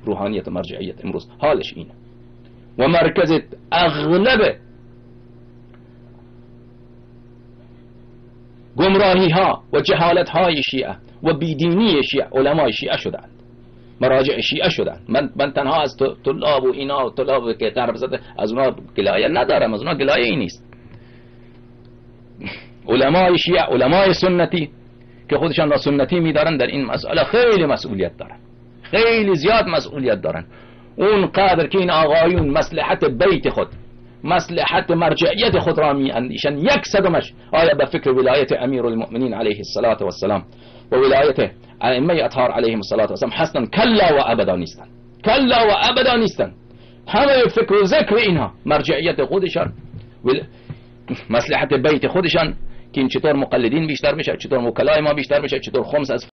روحانیت و مرجعیت امروز حالش اینه و مرکز اغلب گمراهی ها و جهالت های شیعه و بیدینی شیعه علمای شیعه شدند، مراجع شیعه شدند. من تنها از طلاب و اینا و طلاب که غرب زده از اونا گلایه ندارم، از اونا گلایه ای نیست. علمای شیعه، علمای سنتی که خودشان را سنتی میدارن در این مسئله خیلی مسئولیت دارن، خیلی زیاد مسئولیت دارن. اون قدر که این آقایون مصلحت بیت خود، مصلحت مرجعیت خود را می اندیشن، 100% آیا به فکر ولایت امیر المؤمنین علیه الصلاة و السلام و ولایت ائمه اطهار علیهم الصلاة و السلام هستن؟ کلا و ابدا نیستن، کلا و ابدا نیستن. همه فکر و ذکر اینها مرجعیت خودشان، مصلحت بیت خودشان، که این چطور مقلدین بیشتر بشه، چطور وکلای ما بیشتر بشه، چطور خمس از